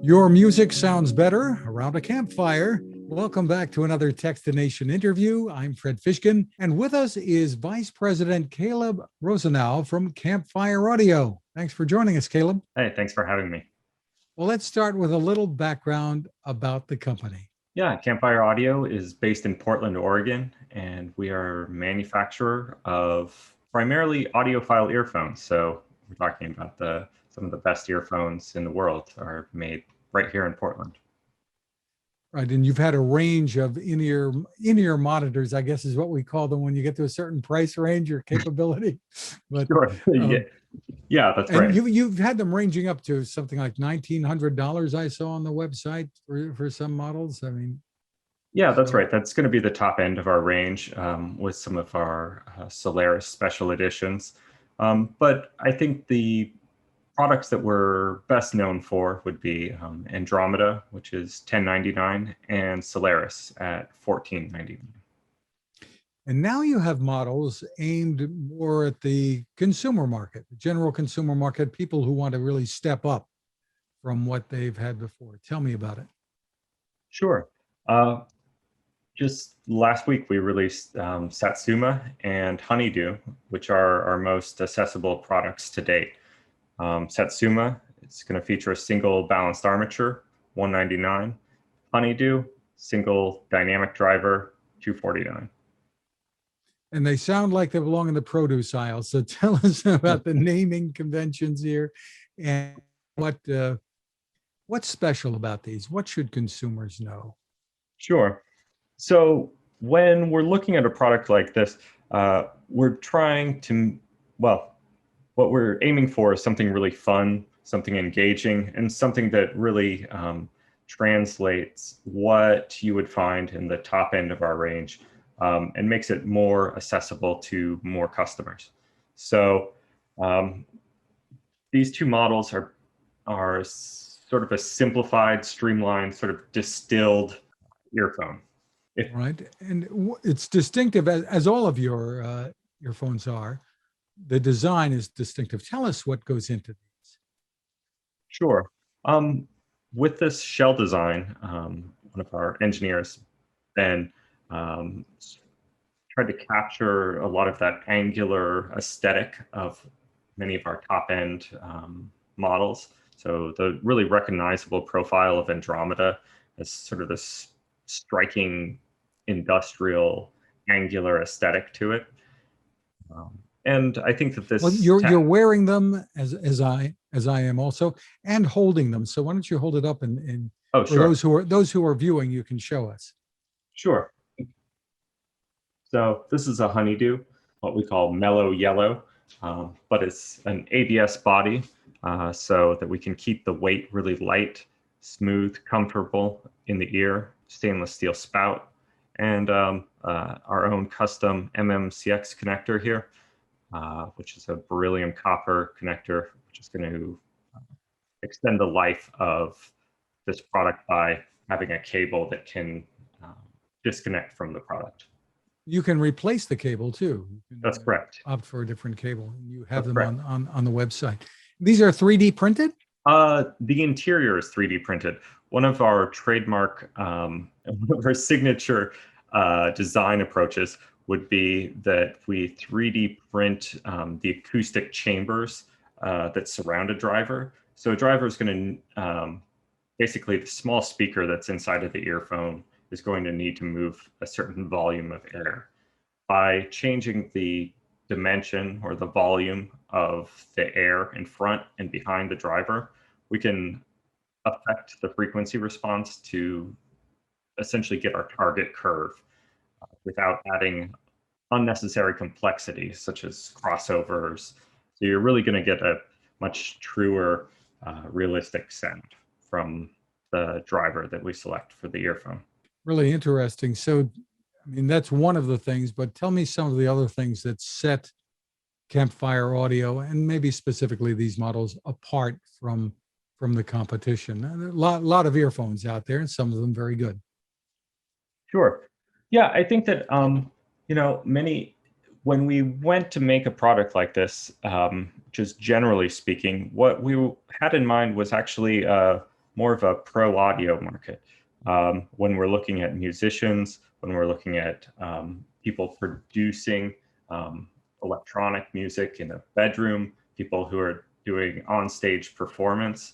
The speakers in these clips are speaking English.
Your music sounds better around a campfire. Welcome back to another Techstination interview. I'm Fred Fishkin, and with us is Vice President Caleb Rosenau from Campfire Audio. Thanks for joining us, Caleb. Hey, thanks for having me. Well, let's start with a little background about the company. Yeah, Campfire Audio is based in Portland, Oregon, and we are a manufacturer of primarily audiophile earphones. So we're talking about some of the best earphones in the world are made right here in Portland. Right, and you've had a range of in-ear monitors, I guess is what we call them when you get to a certain price range or capability. But Sure. Yeah, that's right. You've had them ranging up to something like $1,900 I saw on the website for some models. I mean, yeah, that's right. That's going to be the top end of our range with some of our Solaris special editions. But I think the products that we're best known for would be Andromeda, which is $10.99, and Solaris at $14.99. And now you have models aimed more at the consumer market, the general consumer market, people who want to really step up from what they've had before. Tell me about it. Sure. Just last week, we released Satsuma and Honeydew, which are our most accessible products to date. Satsuma, it's going to feature a single balanced armature, $199. Honeydew, single dynamic driver, $249. And they sound like they belong in the produce aisle. So tell us about the naming conventions here and what's special about these? What should consumers know? Sure. So when we're looking at a product like this, we're trying to, well, what we're aiming for is something really fun, something engaging, and something that really translates what you would find in the top end of our range and makes it more accessible to more customers. So these two models are sort of a simplified, streamlined, sort of distilled earphone. Right, and it's distinctive as all of your earphones are. The design is distinctive. Tell us what goes into these. Sure. With this shell design, one of our engineers, Ben, tried to capture a lot of that angular aesthetic of many of our top-end models. So the really recognizable profile of Andromeda is sort of this striking industrial angular aesthetic to it. And I think that this— well, you're wearing them as I am also, and holding them. So why don't you hold it up and oh, for sure. those who are viewing, you can show us. Sure. So this is a Honeydew, what we call mellow yellow, but it's an ABS body so that we can keep the weight really light, smooth, comfortable in the ear, stainless steel spout, and our own custom MMCX connector here, which is a beryllium copper connector, which is going to extend the life of this product by having a cable that can disconnect from the product. You can replace the cable too. That's correct. Opt for a different cable. You have them on the website. These are 3D printed? The interior is 3D printed. One of our trademark, one of our signature design approaches would be that we 3D print the acoustic chambers that surround a driver. So a driver is going to, basically the small speaker that's inside of the earphone is going to need to move a certain volume of air. By changing the dimension or the volume of the air in front and behind the driver, we can affect the frequency response to essentially get our target curve without adding unnecessary complexity such as crossovers. So you're really going to get a much truer, realistic sound from the driver that we select for the earphone. Really interesting. So, I mean, that's one of the things, but tell me some of the other things that set Campfire Audio, and maybe specifically these models, apart from the competition. A lot of earphones out there, and some of them very good. Sure. Yeah, I think that, you know, when we went to make a product like this, just generally speaking, what we had in mind was actually more of a pro audio market. When we're looking at musicians, when we're looking at people producing electronic music in a bedroom, people who are doing on-stage performance,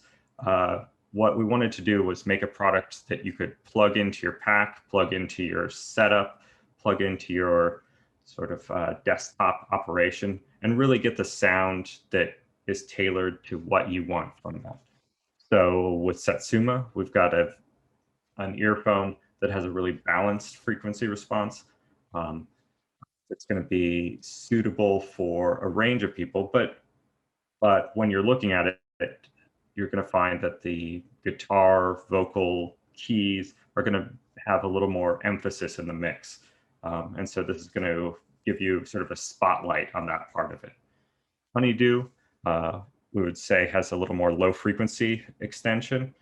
what we wanted to do was make a product that you could plug into your pack, plug into your setup, plug into your sort of desktop operation, and really get the sound that is tailored to what you want from that. So with Satsuma, we've got an earphone that has a really balanced frequency response. It's going to be suitable for a range of people, but when you're looking at it, you're going to find that the guitar, vocal, keys are going to have a little more emphasis in the mix. And so this is going to give you sort of a spotlight on that part of it. Honeydew, we would say, has a little more low frequency extension.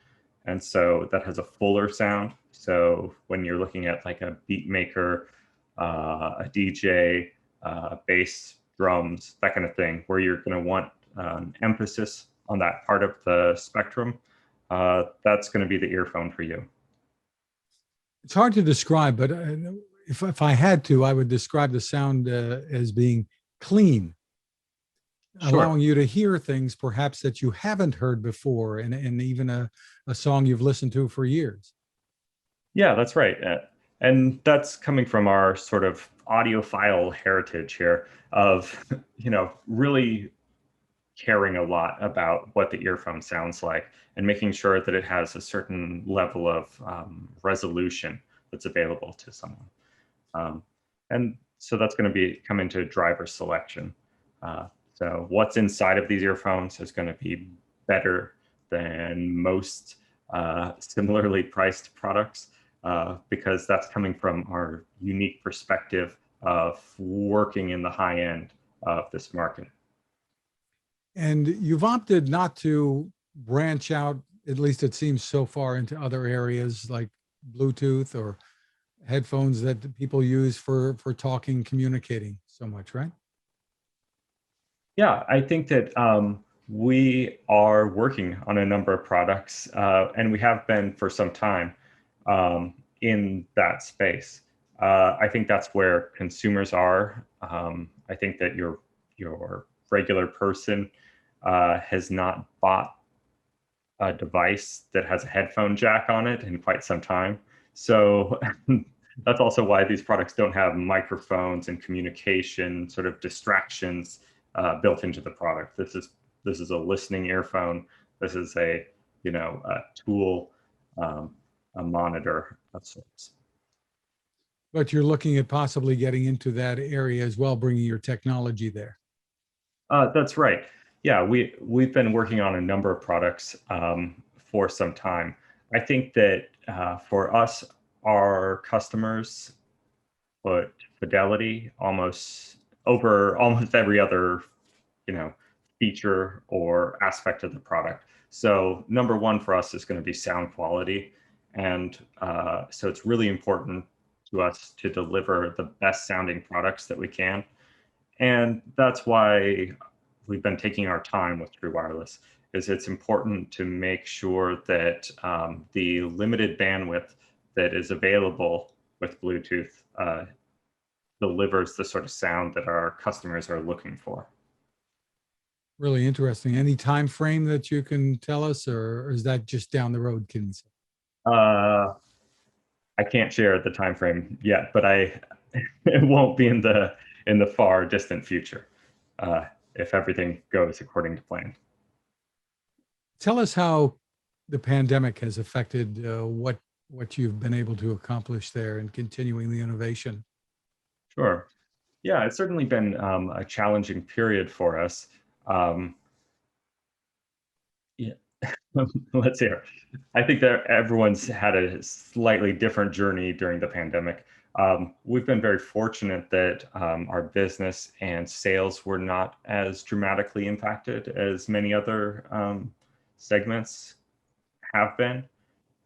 And so that has a fuller sound. So when you're looking at like a beat maker, a DJ, bass, drums, that kind of thing, where you're going to want emphasis on that part of the spectrum, that's going to be the earphone for you. It's hard to describe, but if I had to, I would describe the sound as being clean, allowing you to hear things perhaps that you haven't heard before, and even a song you've listened to for years. Yeah, that's right. And that's coming from our sort of audiophile heritage here of, really caring a lot about what the earphone sounds like and making sure that it has a certain level of resolution that's available to someone. And so that's going to come into driver selection. So what's inside of these earphones is going to be better than most similarly priced products because that's coming from our unique perspective of working in the high end of this market. And you've opted not to branch out, at least it seems so far, into other areas like Bluetooth or headphones that people use for talking, communicating so much, right? Yeah, I think that we are working on a number of products, and we have been for some time in that space. I think that's where consumers are. I think that your regular person has not bought a device that has a headphone jack on it in quite some time. So that's also why these products don't have microphones and communication sort of distractions built into the product. This is a listening earphone. This is a tool, a monitor of sorts. But you're looking at possibly getting into that area as well, bringing your technology there. That's right. Yeah, we've been working on a number of products for some time. I think that for us, our customers put fidelity almost over almost every other, feature or aspect of the product. So number one for us is going to be sound quality. And so it's really important to us to deliver the best sounding products that we can. And that's why we've been taking our time with True Wireless, is it's important to make sure that the limited bandwidth that is available with Bluetooth delivers the sort of sound that our customers are looking for. Really interesting. Any time frame that you can tell us, or is that just down the road, kids? I can't share the time frame yet, but it won't be in the far distant future if everything goes according to plan. Tell us how the pandemic has affected what you've been able to accomplish there and continuing the innovation. Sure. Yeah, it's certainly been a challenging period for us. Yeah. Let's hear. I think that everyone's had a slightly different journey during the pandemic. We've been very fortunate that our business and sales were not as dramatically impacted as many other segments have been.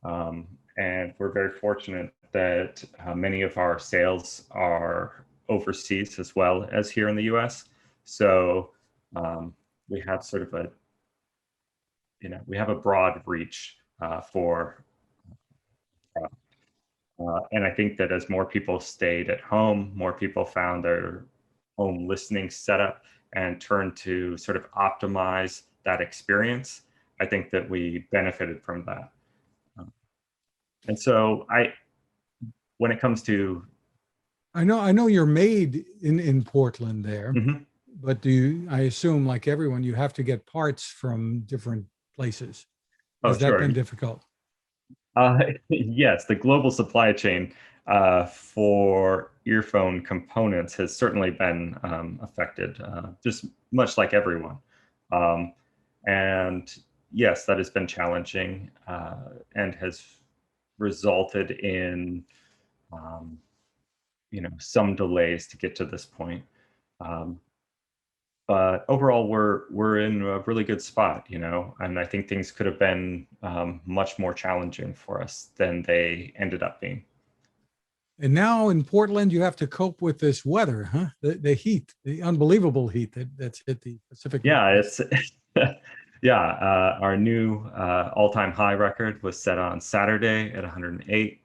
And we're very fortunate that many of our sales are overseas as well as here in the US. So we have sort of we have a broad reach for and I think that as more people stayed at home, more people found their home listening setup and turned to sort of optimize that experience. I think that we benefited from that. And so when it comes to, I know you're made in Portland there, but I assume like everyone, you have to get parts from different places. Has that been difficult? Yes, the global supply chain for earphone components has certainly been affected, just much like everyone. And yes, that has been challenging and has resulted in some delays to get to this point. But overall, we're in a really good spot, and I think things could have been much more challenging for us than they ended up being. And now in Portland, you have to cope with this weather, huh? The heat, the unbelievable heat that's hit the Pacific. Yeah, it's our new all-time high record was set on Saturday at 108.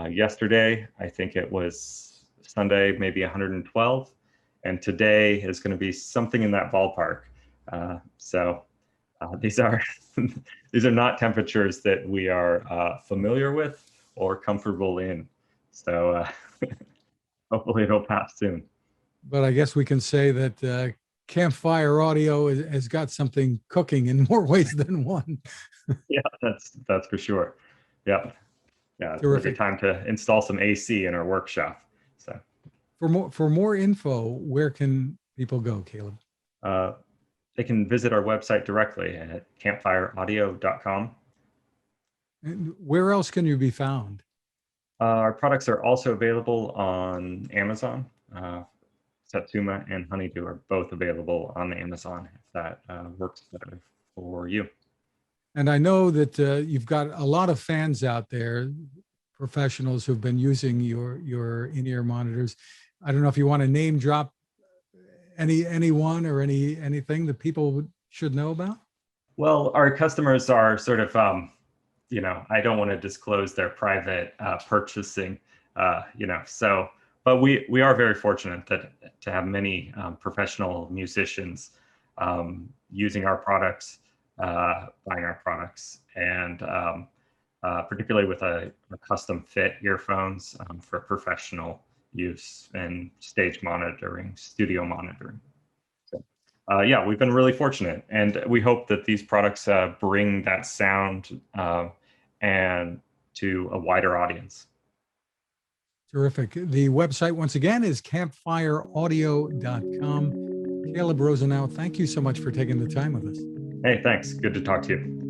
Yesterday, I think it was Sunday, maybe 112. And today is going to be something in that ballpark. So these are these are not temperatures that we are familiar with or comfortable in. So hopefully it'll pass soon. But I guess we can say that Campfire Audio has got something cooking in more ways than one. Yeah, that's for sure. Yeah, it's a good time to install some AC in our workshop. So. For more info, where can people go, Caleb? They can visit our website directly at campfireaudio.com. And where else can you be found? Our products are also available on Amazon. Satsuma and Honeydew are both available on Amazon if that works better for you. And I know that you've got a lot of fans out there, professionals who've been using your Inear monitors. I don't know if you want to name drop anyone or anything that people should know about. Well, our customers are sort of, I don't want to disclose their private purchasing, so, but we are very fortunate to have many professional musicians using our products, buying our products, and particularly with a custom fit earphones for professional use and stage monitoring, studio monitoring. So, we've been really fortunate, and we hope that these products bring that sound and to a wider audience. Terrific. The website, once again, is campfireaudio.com. Caleb Rosenau, thank you so much for taking the time with us. Hey, thanks. Good to talk to you.